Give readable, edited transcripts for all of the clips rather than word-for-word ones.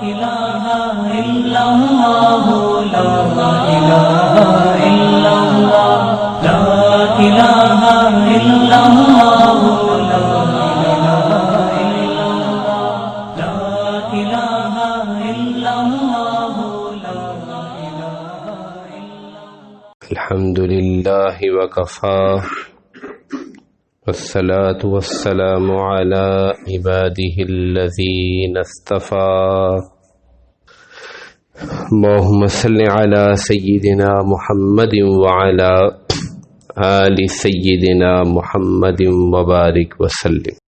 إله إلا الله لا إله إلا الله لا إله إلا الله لا إله إلا الله لا إله إلا الله لا إله إلا الله. الحمد لله وكفى والصلاة والسلام على عباده الذين اصطفى. اللهم صل على سيدنا محمد وعلى آل سيدنا محمد وبارك وسلم.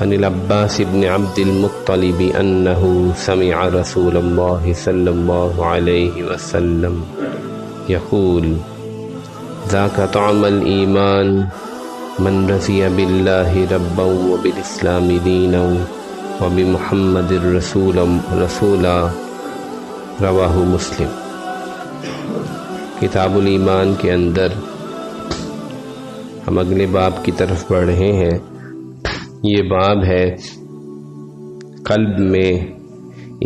عن العباس بن عبد المطلب أنه سمع رسول الله صلى الله عليه وسلم يقول ذاك طعم الإيمان من رضي بالله ربا وبالإسلام دينا وبمحمد رسولا رواہ مسلم. کتاب الایمان کے اندر ہم اگلے باب کی طرف بڑھ رہے ہیں. یہ باب ہے قلب میں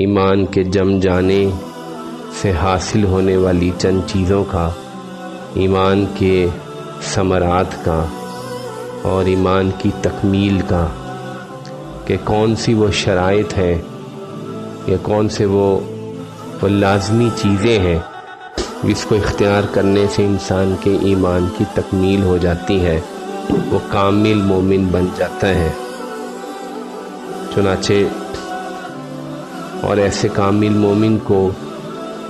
ایمان کے جم جانے سے حاصل ہونے والی چند چیزوں کا، ایمان کے ثمرات کا اور ایمان کی تکمیل کا، کہ کون سی وہ شرائط ہیں یا کون سے وہ لازمی چیزیں ہیں جس کو اختیار کرنے سے انسان کے ایمان کی تکمیل ہو جاتی ہے، وہ کامل مومن بن جاتا ہے. چنانچہ اور ایسے کامل مومن کو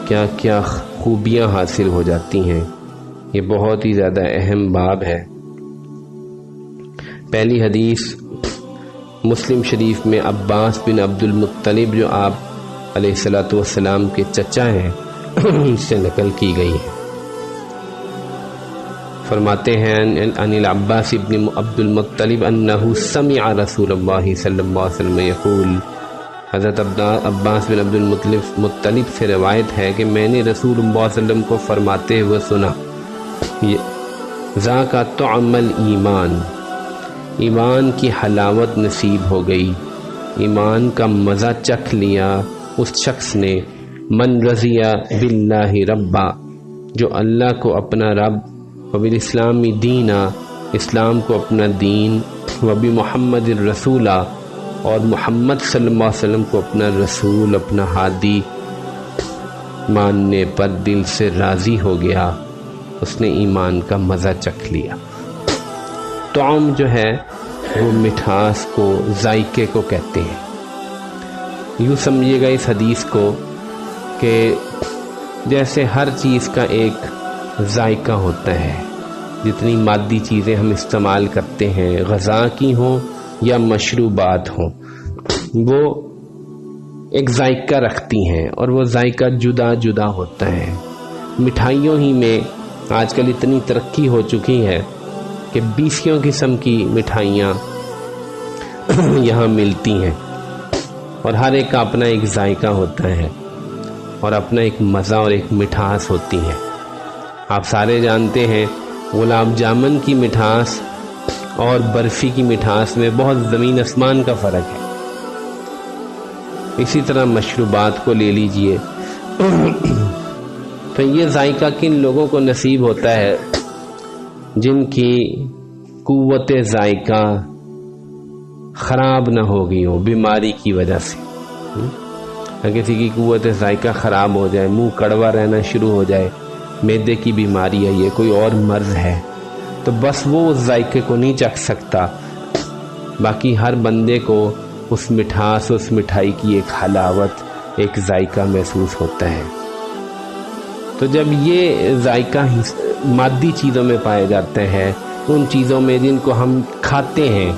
کیا کیا خوبیاں حاصل ہو جاتی ہیں، یہ بہت ہی زیادہ اہم باب ہے. پہلی حدیث مسلم شریف میں عباس بن عبد المطلب جو آپ علیہ الصلوۃ والسلام کے چچا ہیں اس سے نقل کی گئی ہے. فرماتے ہیں عن العباس بن عبد المطلب انه سمع رسول اللہ صلی اللہ علیہ وسلم یقول. حضرت عباس بن عبد المطلب سے روایت ہے کہ میں نے رسول اللہ صلی اللہ علیہ وسلم کو فرماتے ہوئے سنا، ذاک طعم الایمان، ایمان کی حلاوت نصیب ہو گئی، ایمان کا مزہ چکھ لیا اس شخص نے، من رضی باللہ ربا، جو اللہ کو اپنا رب، وبالاسلام دینا، اسلام کو اپنا دین، وبمحمد الرسولہ، اور محمد صلی اللہ علیہ وسلم کو اپنا رسول، اپنا ہادی ماننے پر دل سے راضی ہو گیا، اس نے ایمان کا مزہ چکھ لیا. طعم جو ہے وہ مٹھاس کو، ذائقے کو کہتے ہیں. یوں سمجھیے گا اس حدیث کو کہ جیسے ہر چیز کا ایک ذائقہ ہوتا ہے، جتنی مادی چیزیں ہم استعمال کرتے ہیں، غذا کی ہوں یا مشروبات ہوں، وہ ایک ذائقہ رکھتی ہیں اور وہ ذائقہ جدا جدا ہوتا ہے. مٹھائیوں ہی میں آج کل اتنی ترقی ہو چکی ہے کہ 20 قسم کی مٹھائیاں یہاں ملتی ہیں اور ہر ایک کا اپنا ایک ذائقہ ہوتا ہے اور اپنا ایک مزہ اور ایک مٹھاس ہوتی ہے. آپ سارے جانتے ہیں گلاب جامن کی مٹھاس اور برفی کی مٹھاس میں بہت زمین آسمان کا فرق ہے. اسی طرح مشروبات کو لے لیجئے تو یہ ذائقہ کن لوگوں کو نصیب ہوتا ہے؟ جن کی قوت ذائقہ خراب نہ ہو گئی ہو بیماری کی وجہ سے. اگر کسی کی قوت ذائقہ خراب ہو جائے، منہ کڑوا رہنا شروع ہو جائے، معدے کی بیماری ہے، یہ کوئی اور مرض ہے، تو بس وہ اس ذائقے کو نہیں چکھ سکتا، باقی ہر بندے کو اس مٹھاس، اس مٹھائی کی ایک حلاوت، ایک ذائقہ محسوس ہوتا ہے. تو جب یہ ذائقہ مادی چیزوں میں پایا جاتا ہے، ان چیزوں میں جن کو ہم کھاتے ہیں،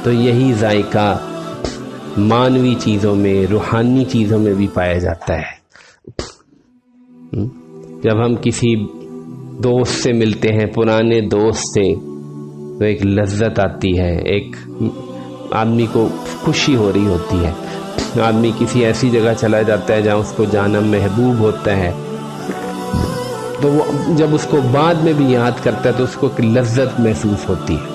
تو یہی ذائقہ مانوی چیزوں میں، روحانی چیزوں میں بھی پایا جاتا ہے. جب ہم کسی دوست سے ملتے ہیں، پرانے دوست سے، تو ایک لذت آتی ہے، ایک آدمی کو خوشی ہو رہی ہوتی ہے. آدمی کسی ایسی جگہ چلا جاتا ہے جہاں اس کو جانا محبوب ہوتا ہے، تو وہ جب اس کو بعد میں بھی یاد کرتا ہے تو اس کو ایک لذت محسوس ہوتی ہے۔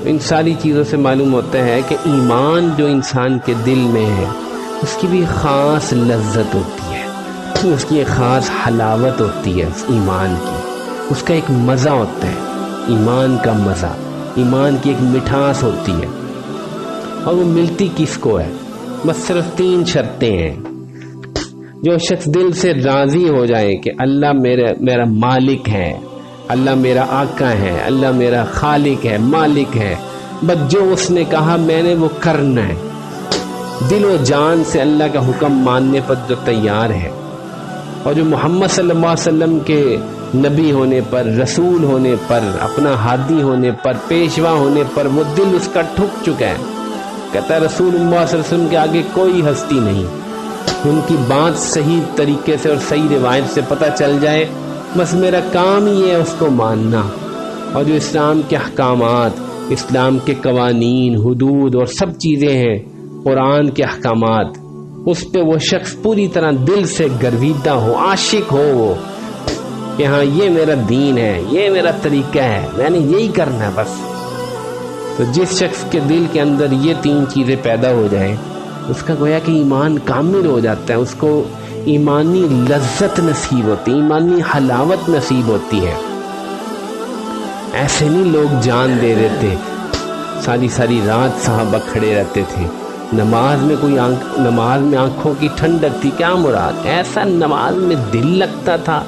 ان ساری چیزوں سے معلوم ہوتا ہے کہ ایمان جو انسان کے دل میں ہے اس کی بھی خاص لذت ہوتی ہے، اس کی ایک خاص حلاوت ہوتی ہے، اس ایمان کی اس کا ایک مزہ ہوتا ہے، ایمان کا مزہ، ایمان کی ایک مٹھاس ہوتی ہے۔ اور وہ ملتی کس کو ہے؟ بس صرف 3 شرطیں ہیں۔ جو شخص دل سے راضی ہو جائے کہ اللہ میرا مالک ہے، اللہ میرا آقا ہے، اللہ میرا خالق ہے، مالک ہے، بس جو اس نے کہا میں نے وہ کرنا ہے، دل و جان سے اللہ کا حکم ماننے پر جو تیار ہے، اور جو محمد صلی اللہ علیہ وسلم کے نبی ہونے پر، رسول ہونے پر، اپنا ہادی ہونے پر، پیشوا ہونے پر وہ دل اس کا ٹھک چکا ہے، کہتا ہے رسول اللہ صلی اللہ علیہ وسلم کے آگے کوئی ہستی نہیں، ان کی بات صحیح طریقے سے اور صحیح روایت سے پتہ چل جائے، بس میرا کام ہی ہے اس کو ماننا، اور جو اسلام کے احکامات، اسلام کے قوانین، حدود اور سب چیزیں ہیں، قرآن کے احکامات، اس پہ وہ شخص پوری طرح دل سے گرویدہ ہو، عاشق ہو وہ، کہ ہاں یہ میرا دین ہے، یہ میرا طریقہ ہے، میں نے یہی کرنا ہے بس۔ تو جس شخص کے دل کے اندر یہ 3 چیزیں پیدا ہو جائیں اس کا گویا کہ ایمان کامل ہو جاتا ہے، اس کو ایمانی لذت نصیب ہوتی، ایمانی حلاوت نصیب ہوتی ہے۔ ایسے نہیں لوگ جان دے دیتے، ساری رات صحابہ کھڑے رہتے تھے، نماز میں آنکھوں کی ٹھنڈک تھی، کیا مراد؟ ایسا نماز میں دل لگتا تھا،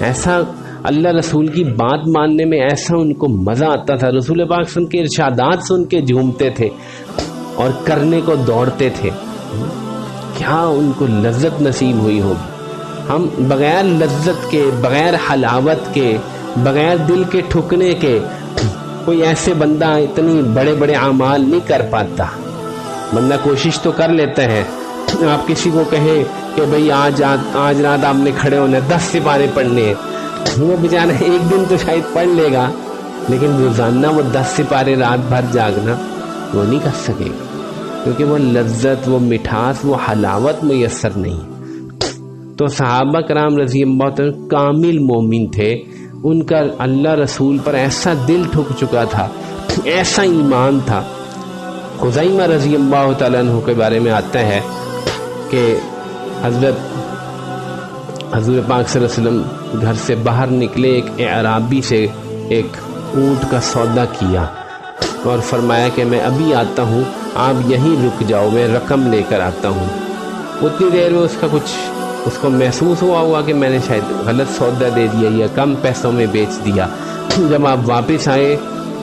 ایسا اللہ رسول کی بات ماننے میں ایسا ان کو مزہ آتا تھا، رسول پاک صلی اللہ علیہ وسلم کے ارشادات سن کے جھومتے تھے اور کرنے کو دوڑتے تھے، کیا ان کو لذت نصیب ہوئی ہوگی۔ ہم بغیر لذت کے، بغیر حلاوت کے، بغیر دل کے ٹھکنے کے کوئی ایسے بندہ اتنی بڑے اعمال نہیں کر پاتا۔ بندہ کوشش تو کر لیتا ہے، آپ کسی کو کہیں کہ بھئی آج رات آپ نے کھڑے ہونا 10 سپارے پڑھنے ہیں، وہ بیچارہ ایک دن تو شاید پڑھ لے گا، لیکن روزانہ وہ 10 سپارے رات بھر جاگنا وہ نہیں کر سکے گا، کیونکہ وہ لذت، وہ مٹھاس، وہ حلاوت میسر نہیں۔ تو صحابہ کرام رضی اللہ عنہ کامل مومن تھے، ان کا اللہ رسول پر ایسا دل ٹھک چکا تھا، ایسا ایمان تھا۔ خزیمہ رضی اللہ تعالیٰ عنہ کے بارے میں آتا ہے کہ حضور پاک صلی اللہ علیہ وسلم گھر سے باہر نکلے، ایک اعرابی سے ایک اونٹ کا سودا کیا اور فرمایا کہ میں ابھی آتا ہوں، آپ یہیں رک جاؤ، میں رقم لے کر آتا ہوں۔ اتنی دیر میں اس کو محسوس ہوا کہ میں نے شاید غلط سودا دے دیا یا کم پیسوں میں بیچ دیا۔ جب آپ واپس آئے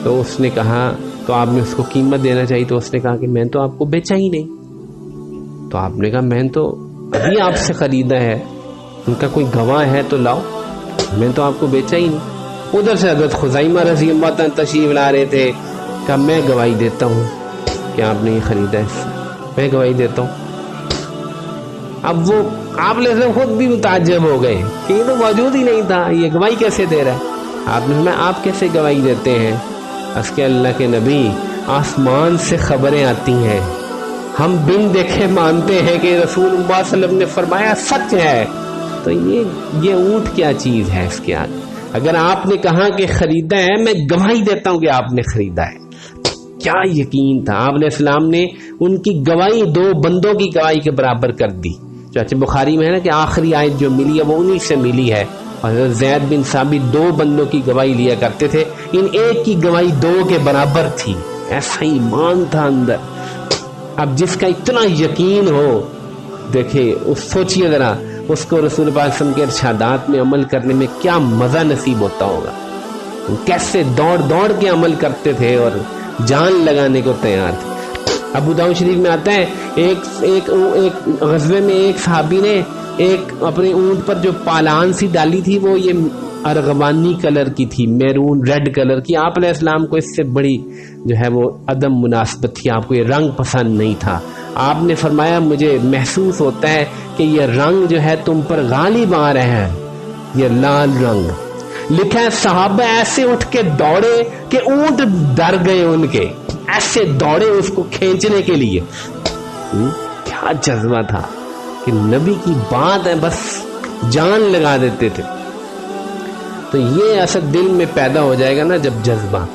تو اس نے کہا، تو آپ نے اس کو قیمت دینا چاہیے، تو اس نے کہا کہ میں تو آپ کو بیچا ہی نہیں۔ تو آپ نے کہا میں تو ابھی آپ سے خریدا ہے، ان کا کوئی گواہ ہے تو لاؤ، میں تو آپ کو بیچا ہی نہیں۔ ادھر سے حضرت خزیمہ رضی اللہ عنہ تشریف لا رہے تھے، کہا میں گواہی دیتا ہوں کہ آپ نے یہ خریدا ہے، میں گواہی دیتا ہوں۔ اب وہ آپ نے خود بھی متعجب ہو گئے کہ یہ تو موجود ہی نہیں تھا، یہ گواہی کیسے دے رہا ہے؟ آپ نے فرمایا آپ کیسے گواہی دیتے ہیں؟ اس کے اللہ کے نبی، آسمان سے خبریں آتی ہیں، ہم بن دیکھے مانتے ہیں کہ رسول اللہ صلی اللہ علیہ وسلم نے فرمایا سچ ہے، تو یہ اونٹ کیا چیز ہے اس کے آگے؟ اگر آپ نے کہا کہ خریدا ہے، میں گواہی دیتا ہوں کہ آپ نے خریدا ہے۔ کیا یقین تھا! آپ علیہ السلام نے ان کی گواہی 2 بندوں کی گواہی کے برابر کر دی۔ چاچے بخاری میں ہے نا کہ آخری آیت جو ملی ہے وہ انہی سے ملی ہے، اور حضرت زید بن ثابت 2 بندوں کی گواہی لیا کرتے تھے، ان ایک کی گواہی 2 کے برابر تھی۔ ایسا ایمان تھا اندر۔ اب جس کا اتنا یقین ہو، دیکھیں سوچئے ذرا، اس کو رسول پاک صلی اللہ علیہ وسلم کے ارشادات میں عمل کرنے میں کیا مزہ نصیب ہوتا ہوگا، کیسے دوڑ کے عمل کرتے تھے اور جان لگانے کو تیار تھے۔ ابو داؤد شریف میں آتا ہے ایک غزوے میں ایک صحابی نے ایک اپنے اونٹ پر جو پالان سی ڈالی تھی، وہ یہ ارغوانی کلر کی تھی، میرون ریڈ کلر کی۔ آپ علیہ السلام کو اس سے بڑی جو ہے وہ عدم مناسبت تھی، آپ کو یہ رنگ پسند نہیں تھا۔ آپ نے فرمایا مجھے محسوس ہوتا ہے کہ یہ رنگ جو ہے تم پر غالب آ رہا ہے، یہ لال رنگ۔ لکھا ہے صحابہ ایسے اٹھ کے دوڑے کہ اونٹ ڈر گئے ان کے، ایسے دوڑے اس کو کھینچنے کے لیے. کیا جذبہ تھا کہ نبی کی بات ہے بس جان لگا دیتے تھے. تو یہ اصل دل میں پیدا ہو جائے گا نا جب جذبہ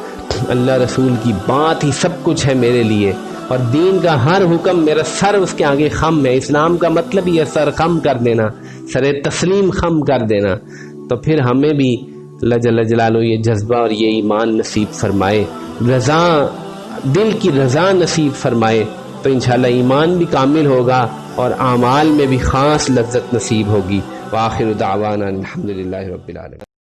اللہ رسول کی بات ہی سب کچھ ہے میرے لیے, اور دین کا ہر حکم میرا سر اس کے آگے خم ہے. اسلام کا مطلب ہی ہے سر خم کر دینا, سر تسلیم خم کر دینا. تو پھر ہمیں بھی اللہ جل جلالہ یہ جذبہ اور یہ ایمان نصیب فرمائے, رضا دل کی رضا نصیب فرمائے, تو انشاءاللہ ایمان بھی کامل ہوگا اور اعمال میں بھی خاص لذت نصیب ہوگی. وآخر دعوانا الحمدللہ رب العالمین.